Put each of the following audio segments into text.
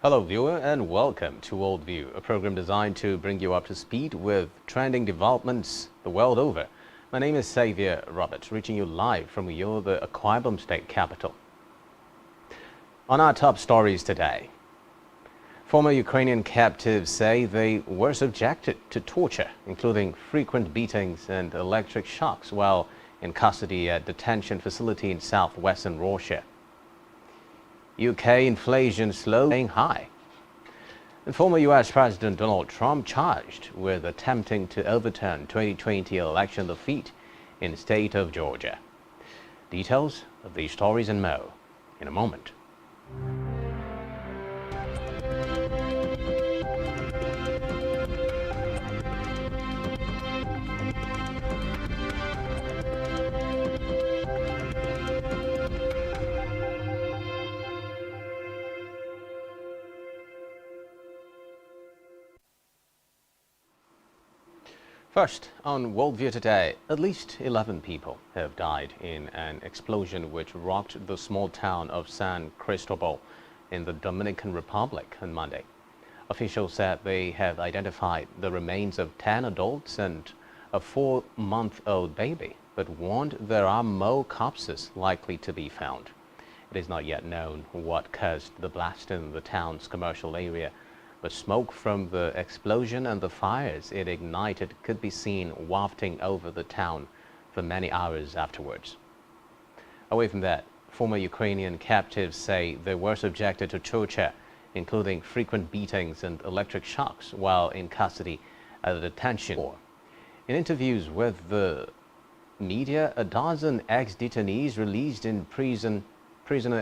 Hello viewer and welcome to World View, a program designed to bring you up to speed with trending developments the world over. My name is Xavier Roberts, reaching you live from Uyo, the Akwa Ibom state capital. On our top stories today, former Ukrainian captives say they were subjected to torture, including frequent beatings and electric shocks while in custody at detention facility in southwestern Russia. UK inflation staying high. And former U.S. President Donald Trump charged with attempting to overturn 2020 election defeat in the state of Georgia. Details of these stories and more in a moment. First, on Worldview today, at least 11 people have died in an explosion which rocked the small town of San Cristobal in the Dominican Republic on Monday. Officials said they have identified the remains of 10 adults and a 4-month-old baby, but warned there are more corpses likely to be found. It is not yet known what caused the blast in the town's commercial area, but smoke from the explosion and the fires it ignited could be seen wafting over the town for many hours afterwards. Away from that, former Ukrainian captives say they were subjected to torture, including frequent beatings and electric shocks while in custody at a detention. In interviews with the media, a dozen ex-detainees released in prisoner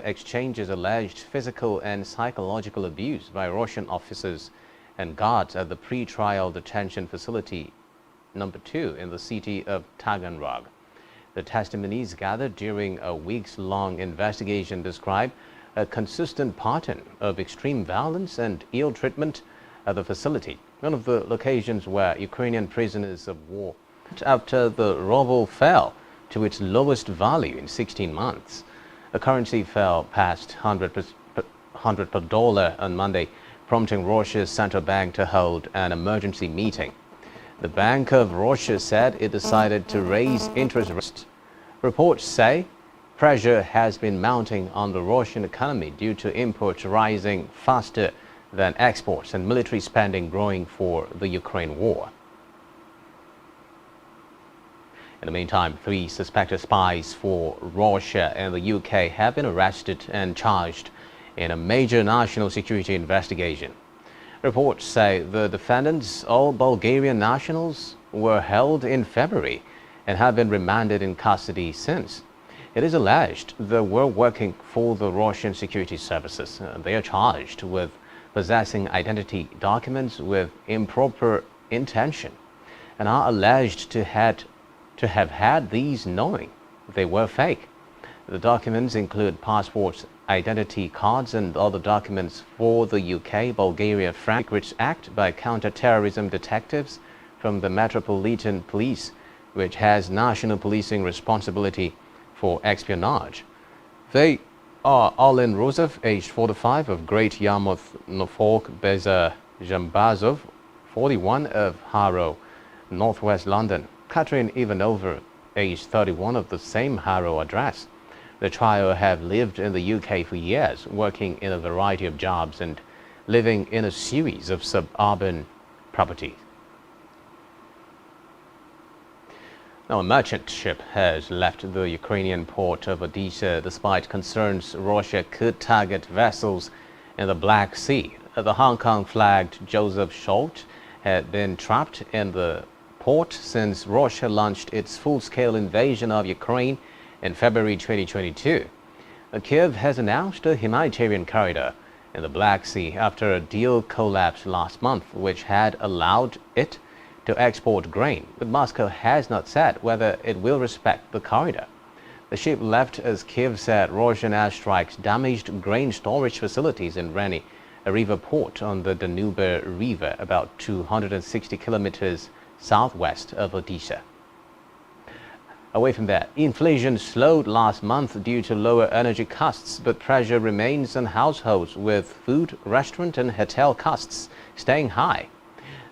exchanges alleged physical and psychological abuse by Russian officers and guards at the pre-trial detention facility number 2 in the city of Taganrog. The testimonies gathered during a weeks-long investigation describe a consistent pattern of extreme violence and ill treatment at the facility, one of the locations where Ukrainian prisoners of war after the ruble fell to its lowest value in 16 months. The currency fell past 100 per dollar on Monday, prompting Russia's central bank to hold an emergency meeting. The Bank of Russia said it decided to raise interest rates. Reports say pressure has been mounting on the Russian economy due to imports rising faster than exports and military spending growing for the Ukraine war. In the meantime, 3 suspected spies for Russia and the UK have been arrested and charged in a major national security investigation. Reports say the defendants, all Bulgarian nationals, were held in February and have been remanded in custody since. It is alleged they were working for the Russian security services. They are charged with possessing identity documents with improper intention and are alleged to have had these knowing they were fake. The documents include passports, identity cards and other documents for the UK-Bulgaria Secrets Act by counter-terrorism detectives from the Metropolitan Police, which has national policing responsibility for espionage. They are Arlen Rozov, aged 45, of Great Yarmouth, Norfolk, Beza Jambazov, 41, of Harrow, Northwest London, Katrin Ivanova, aged 31, of the same Harrow address. The trio have lived in the UK for years, working in a variety of jobs and living in a series of suburban properties. Now, a merchant ship has left the Ukrainian port of Odessa despite concerns Russia could target vessels in the Black Sea. The Hong Kong-flagged Joseph Schultz had been trapped in the port since Russia launched its full-scale invasion of Ukraine in February 2022. Kiev has announced a humanitarian corridor in the Black Sea after a deal collapsed last month, which had allowed it to export grain, but Moscow has not said whether it will respect the corridor. The ship left as Kiev said Russian airstrikes damaged grain storage facilities in Reni, a river port on the Danube River, about 260 kilometers southwest of Odessa. Away from that, inflation slowed last month due to lower energy costs, but pressure remains on households with food, restaurant and hotel costs staying high.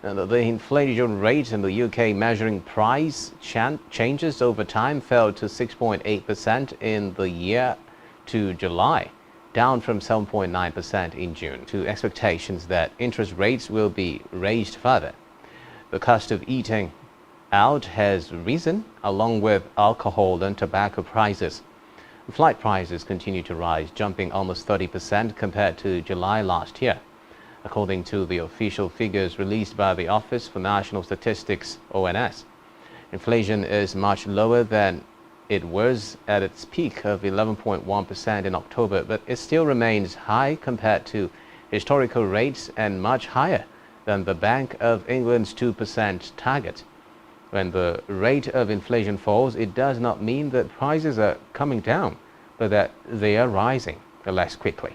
The inflation rate in the UK measuring price changes over time fell to 6.8% in the year to July, down from 7.9% in June, to expectations that interest rates will be raised further. The cost of eating out has risen, along with alcohol and tobacco prices. Flight prices continue to rise, jumping almost 30% compared to July last year. According to the official figures released by the Office for National Statistics, ONS, inflation is much lower than it was at its peak of 11.1% in October, but it still remains high compared to historical rates and much higher than the Bank of England's 2% target. When the rate of inflation falls, it does not mean that prices are coming down, but that they are rising less quickly.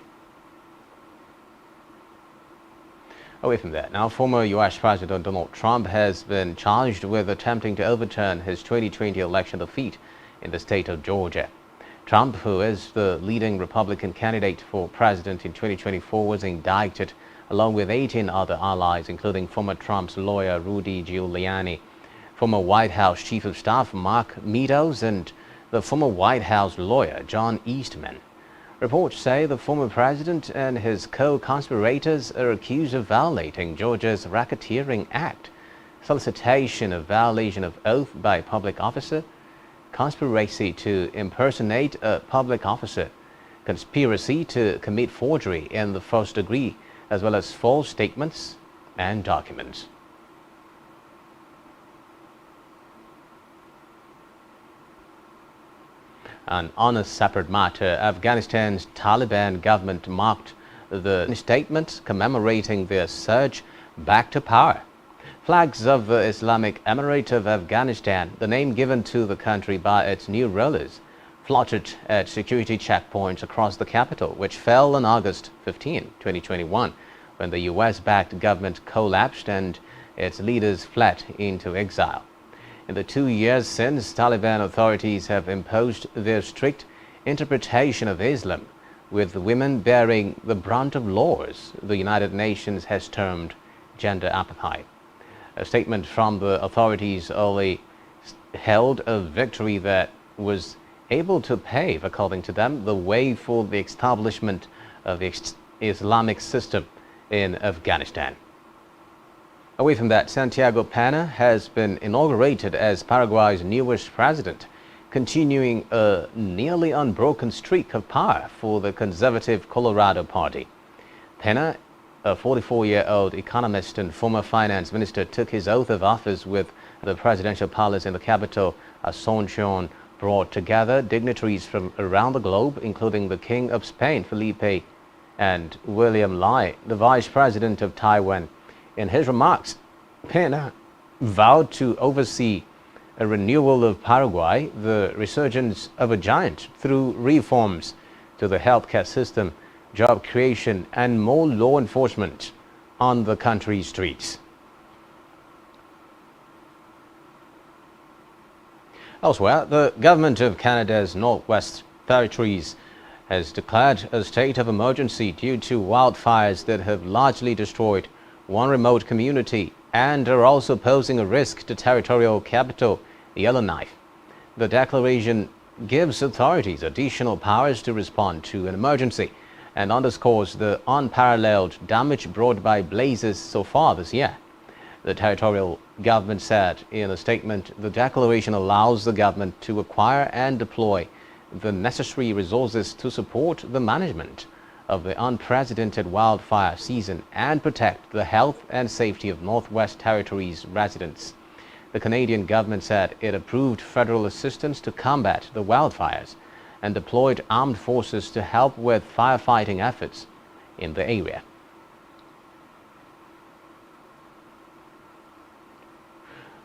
Away from that, now former U.S. President Donald Trump has been charged with attempting to overturn his 2020 election defeat in the state of Georgia. Trump, who is the leading Republican candidate for president in 2024, was indicted along with 18 other allies, including former Trump's lawyer Rudy Giuliani, former White House Chief of Staff Mark Meadows, and the former White House lawyer John Eastman. Reports say the former president and his co-conspirators are accused of violating Georgia's Racketeering Act, solicitation of violation of oath by a public officer, conspiracy to impersonate a public officer, conspiracy to commit forgery in the first degree, as well as false statements and documents. And on a separate matter, Afghanistan's Taliban government marked the statement commemorating their surge back to power. Flags of the Islamic Emirate of Afghanistan, the name given to the country by its new rulers, fluttered at security checkpoints across the capital, which fell on August 15, 2021, when the US-backed government collapsed and its leaders fled into exile. In the 2 years since, Taliban authorities have imposed their strict interpretation of Islam, with women bearing the brunt of laws the United Nations has termed gender apartheid. A statement from the authorities only held a victory that was able to pave, according to them, the way for the establishment of the Islamic system in Afghanistan. Away from that, Santiago Pena has been inaugurated as Paraguay's newest president, continuing a nearly unbroken streak of power for the conservative Colorado Party. Pena, a 44-year-old economist and former finance minister, took his oath of office with the presidential palace in the capital, Asunción, brought together dignitaries from around the globe, including the King of Spain, Felipe, and William Lai, the Vice President of Taiwan. In his remarks, Pena vowed to oversee a renewal of Paraguay, the resurgence of a giant, through reforms to the healthcare system, job creation, and more law enforcement on the country's streets. Elsewhere, the government of Canada's Northwest Territories has declared a state of emergency due to wildfires that have largely destroyed one remote community and are also posing a risk to territorial capital Yellowknife. The declaration gives authorities additional powers to respond to an emergency and underscores the unparalleled damage brought by blazes so far this year. The territorial government said in a statement, the declaration allows the government to acquire and deploy the necessary resources to support the management of the unprecedented wildfire season and protect the health and safety of Northwest Territories residents. The Canadian government said it approved federal assistance to combat the wildfires and deployed armed forces to help with firefighting efforts in the area.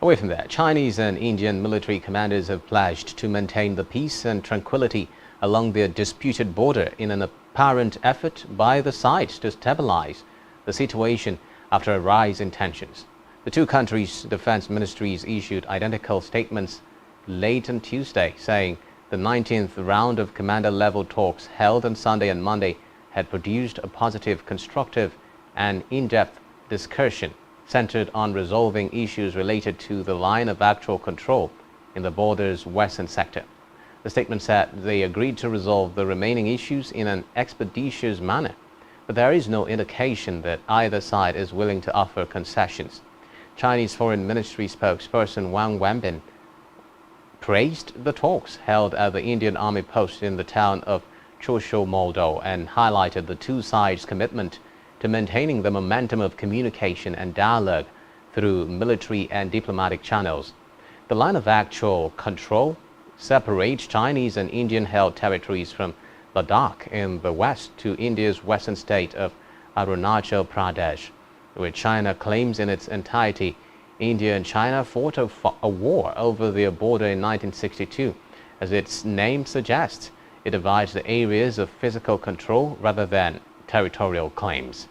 Away from that, Chinese and Indian military commanders have pledged to maintain the peace and tranquility along their disputed border in an apparent effort by the sides to stabilize the situation after a rise in tensions. The two countries' defense ministries issued identical statements late on Tuesday, saying the 19th round of commander-level talks held on Sunday and Monday had produced a positive, constructive and in-depth discussion centered on resolving issues related to the line of actual control in the border's western sector. The statement said they agreed to resolve the remaining issues in an expeditious manner, but there is no indication that either side is willing to offer concessions. Chinese Foreign Ministry spokesperson Wang Wenbin praised the talks held at the Indian Army post in the town of Chosho-Moldo and highlighted the two sides' commitment to maintaining the momentum of communication and dialogue through military and diplomatic channels. The line of actual control separates Chinese and Indian-held territories from Ladakh in the west to India's western state of Arunachal Pradesh, which China claims in its entirety. India and China fought a war over their border in 1962. As its name suggests, it divides the areas of physical control rather than territorial claims.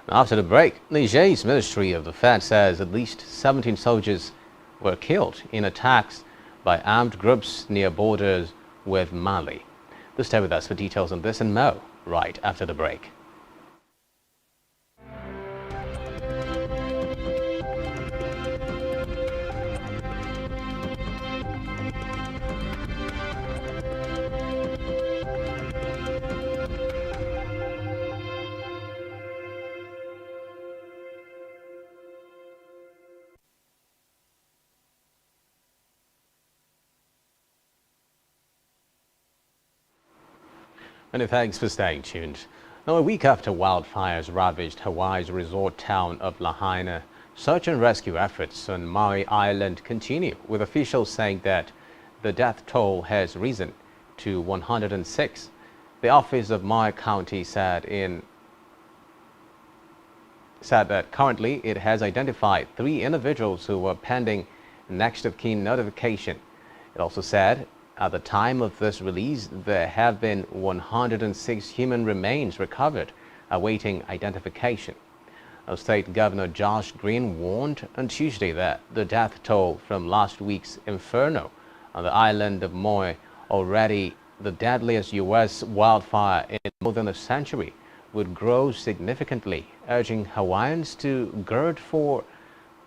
After the break, Niger's Ministry of Defense says at least 17 soldiers were killed in attacks by armed groups near borders with Mali. Do stay with us for details on this and more right after the break. Many thanks for staying tuned. Now, a week after wildfires ravaged Hawaii's resort town of Lahaina, search and rescue efforts on Maui Island continue, with officials saying that the death toll has risen to 106. The Office of Maui County said that currently it has identified 3 individuals who were pending next of kin notification. It also said at the time of this release, there have been 106 human remains recovered, awaiting identification. State Governor Josh Green warned on Tuesday that the death toll from last week's inferno on the island of Maui, already the deadliest U.S. wildfire in more than a century, would grow significantly, urging Hawaiians to gird for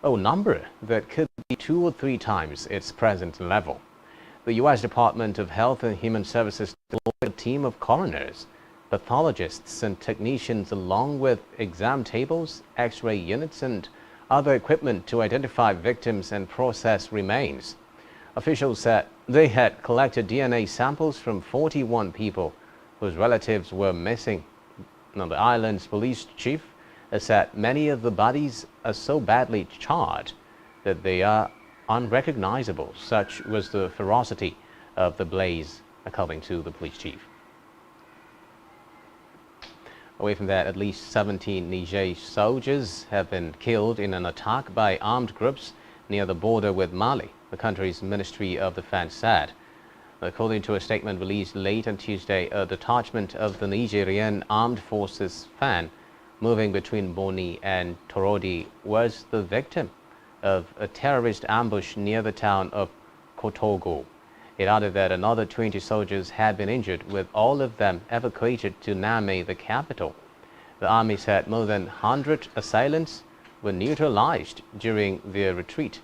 a number that could be 2 or 3 times its present level. The U.S. Department of Health and Human Services deployed a team of coroners, pathologists and technicians along with exam tables, X-ray units and other equipment to identify victims and process remains. Officials said they had collected DNA samples from 41 people whose relatives were missing. Now, the island's police chief has said many of the bodies are so badly charred that they are unrecognizable. Such was the ferocity of the blaze, according to the police chief. Away from that, at least 17 Niger soldiers have been killed in an attack by armed groups near the border with Mali, the country's Ministry of Defense said. According to a statement released late on Tuesday, a detachment of the Nigerian Armed Forces FAN moving between Boni and Torodi was the victim of a terrorist ambush near the town of Kotogo. It added that another 20 soldiers had been injured, with all of them evacuated to Niamey, the capital. The army said more than 100 assailants were neutralized during their retreat.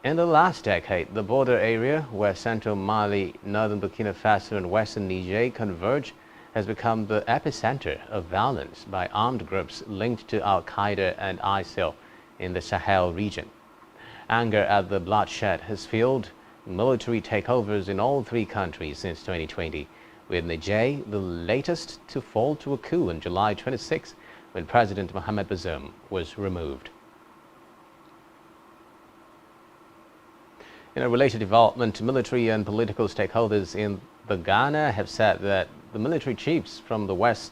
In the last decade, the border area where central Mali, northern Burkina Faso and western Niger converge has become the epicenter of violence by armed groups linked to Al-Qaeda and ISIL in the Sahel region. Anger at the bloodshed has fueled military takeovers in all 3 countries since 2020, with Niger the latest to fall to a coup on July 26, when President Mohamed Bazoum was removed. In a related development, military and political stakeholders in the Ghana have said that the military chiefs from the West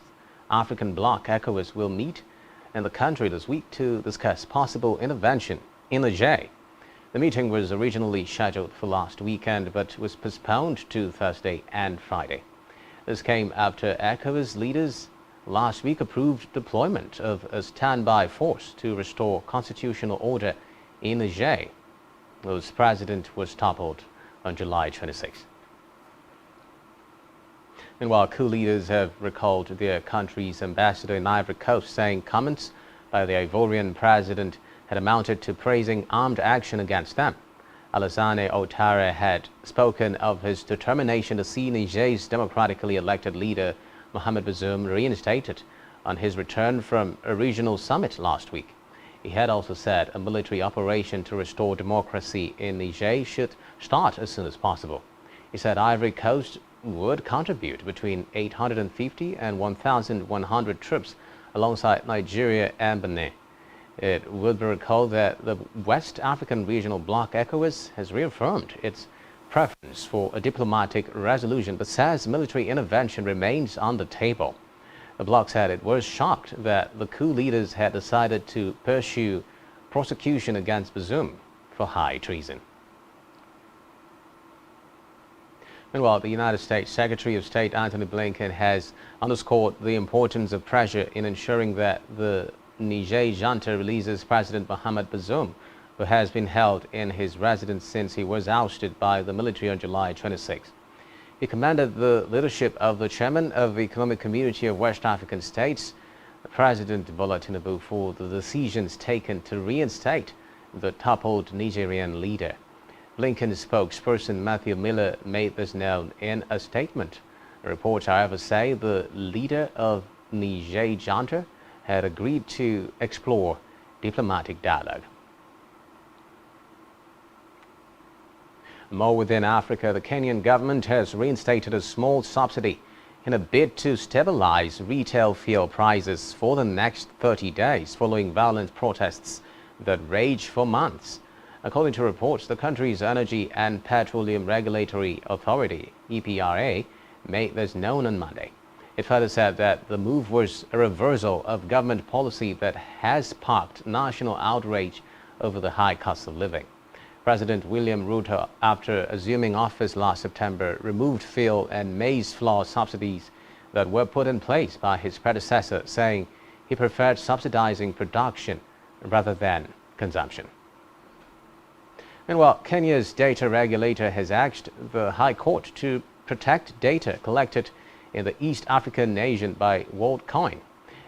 African bloc, ECOWAS, will meet in the country this week to discuss possible intervention in Niger. The meeting was originally scheduled for last weekend but was postponed to Thursday and Friday. This came after ECOWAS leaders last week approved deployment of a standby force to restore constitutional order in Niger, whose president was toppled on July 26. Meanwhile, coup leaders have recalled their country's ambassador in Ivory Coast, saying comments by the Ivorian president had amounted to praising armed action against them. Alassane Ouattara had spoken of his determination to see Niger's democratically elected leader Mohamed Bazoum reinstated on his return from a regional summit last week. He had also said a military operation to restore democracy in Niger should start as soon as possible. He said Ivory Coast would contribute between 850 and 1,100 troops alongside Nigeria and Benin. It would be recalled that the West African Regional Bloc ECOWAS has reaffirmed its preference for a diplomatic resolution, but says military intervention remains on the table. The bloc said it was shocked that the coup leaders had decided to pursue prosecution against Bazoum for high treason. Meanwhile, the United States Secretary of State Antony Blinken has underscored the importance of pressure in ensuring that the Niger junta releases President Mohamed Bazoum, who has been held in his residence since he was ousted by the military on July 26. He commended the leadership of the chairman of the Economic Community of West African States, President Bola Tinubu, for the decisions taken to reinstate the toppled Nigerian leader. Blinken's spokesperson Matthew Miller made this known in a statement. Reports, however, say the leader of Niger junta had agreed to explore diplomatic dialogue. More within Africa, the Kenyan government has reinstated a small subsidy in a bid to stabilize retail fuel prices for the next 30 days following violent protests that raged for months. According to reports, the country's Energy and Petroleum Regulatory Authority, EPRA, made this known on Monday. It further said that the move was a reversal of government policy that has sparked national outrage over the high cost of living. President William Ruto, after assuming office last September, removed fuel and maize flour subsidies that were put in place by his predecessor, saying he preferred subsidizing production rather than consumption. Meanwhile, Kenya's data regulator has asked the High Court to protect data collected in the East African nation by WorldCoin.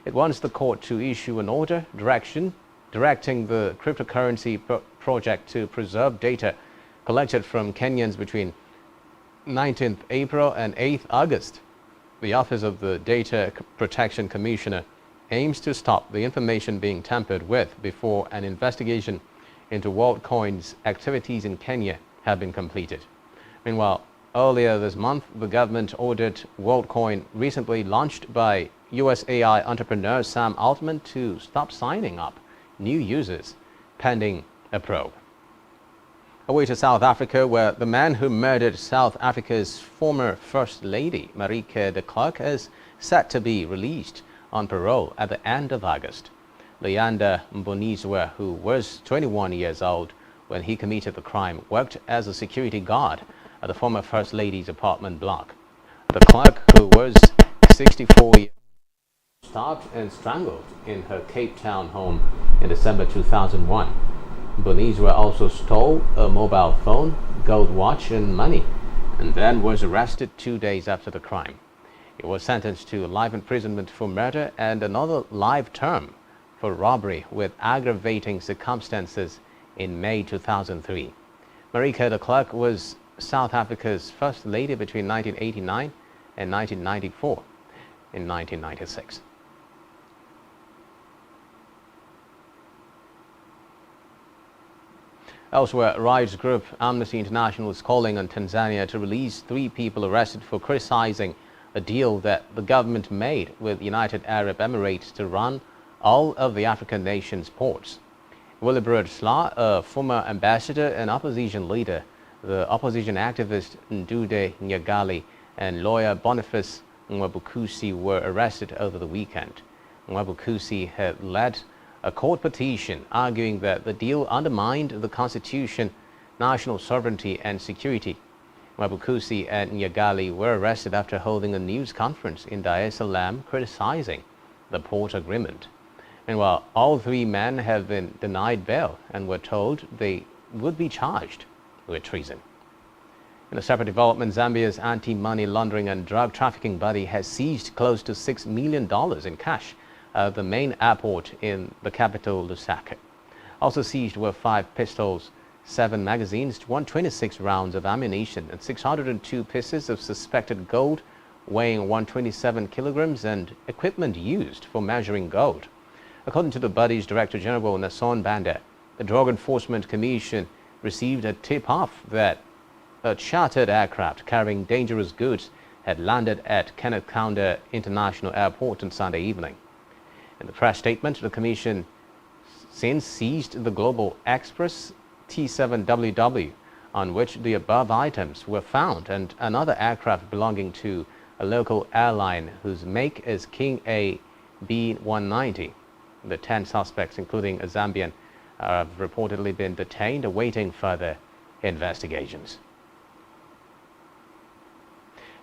It wants the court to issue an order directing the cryptocurrency project to preserve data collected from Kenyans between 19th April and 8th August. The Office of the Data Protection Commissioner aims to stop the information being tampered with before an investigation into WorldCoin's activities in Kenya have been completed. Meanwhile, earlier this month, the government ordered WorldCoin, recently launched by US AI entrepreneur Sam Altman, to stop signing up new users pending a probe. Away to South Africa, where the man who murdered South Africa's former First Lady, Marieke de Klerk, is set to be released on parole at the end of August. Leander Mbonizwe, who was 21 years old when he committed the crime, worked as a security guard at the former First Lady's apartment block. De Klerk, who was 64 years old, stabbed and strangled in her Cape Town home in December 2001. Mbonizwe also stole a mobile phone, gold watch and money, and then was arrested 2 days after the crime. He was sentenced to life imprisonment for murder and another life term for robbery with aggravating circumstances in May 2003. Marieke de Klerk was South Africa's First Lady between 1989 and 1994. In 1996. Elsewhere, rights group Amnesty International is calling on Tanzania to release 3 people arrested for criticizing a deal that the government made with United Arab Emirates to run all of the African nation's ports. Willibrod Slaa, a former ambassador and opposition leader, the opposition activist Ndude Nyagali, and lawyer Boniface Mwabukusi were arrested over the weekend. Mwabukusi had led a court petition arguing that the deal undermined the constitution, national sovereignty and security. Mwabukusi and Nyagali were arrested after holding a news conference in Dar es Salaam criticizing the port agreement. Meanwhile, all three men have been denied bail and were told they would be charged with treason. In a separate development, Zambia's anti-money laundering and drug trafficking body has seized close to $6 million in cash at the main airport in the capital, Lusaka. Also seized were 5 pistols, 7 magazines, 126 rounds of ammunition, and 602 pieces of suspected gold weighing 127 kilograms and equipment used for measuring gold. According to the body's Director General, Nason Banda, the Drug Enforcement Commission received a tip-off that a chartered aircraft carrying dangerous goods had landed at Kenneth Kaunda International Airport on Sunday evening. In the press statement, the Commission since seized the Global Express T7WW, on which the above items were found, and another aircraft belonging to a local airline whose make is King A B190. The 10 suspects, including a Zambian, have reportedly been detained awaiting further investigations.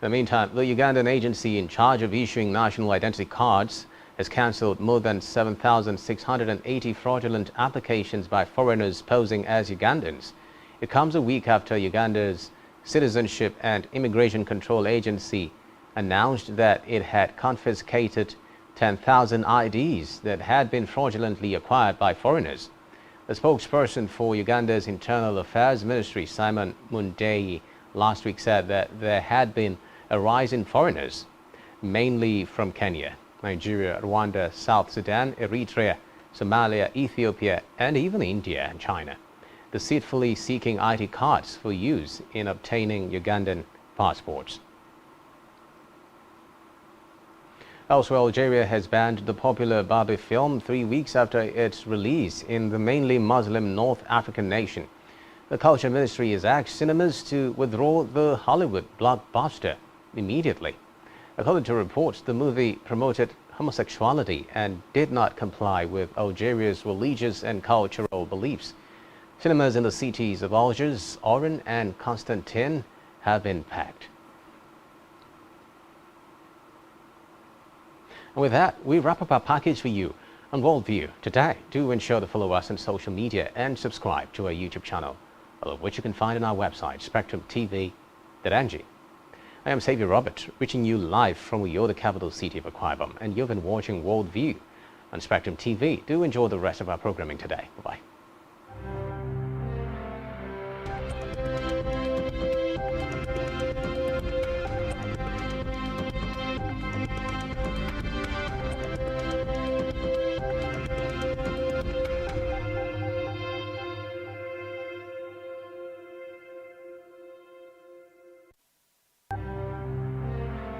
In the meantime, the Ugandan agency in charge of issuing national identity cards has cancelled more than 7,680 fraudulent applications by foreigners posing as Ugandans. It comes a week after Uganda's Citizenship and Immigration Control Agency announced that it had confiscated 10,000 IDs that had been fraudulently acquired by foreigners. The spokesperson for Uganda's Internal Affairs Ministry, Simon Mundeyi, last week said that there had been a rise in foreigners, mainly from Kenya, Nigeria, Rwanda, South Sudan, Eritrea, Somalia, Ethiopia, and even India and China, deceitfully seeking ID cards for use in obtaining Ugandan passports. Elsewhere, Algeria has banned the popular Barbie film 3 weeks after its release in the mainly Muslim North African nation. The Culture Ministry has asked cinemas to withdraw the Hollywood blockbuster immediately. According to reports, the movie promoted homosexuality and did not comply with Algeria's religious and cultural beliefs. Cinemas in the cities of Algiers, Oran, and Constantine have been packed. And with that, we wrap up our package for you on Worldview today. Do ensure to follow us on social media and subscribe to our YouTube channel, all of which you can find on our website, spectrumtv.ng. I am Xavier Robert, reaching you live from the capital city of Akwa Ibom, and you've been watching Worldview on Spectrum TV. Do enjoy the rest of our programming today. Bye-bye.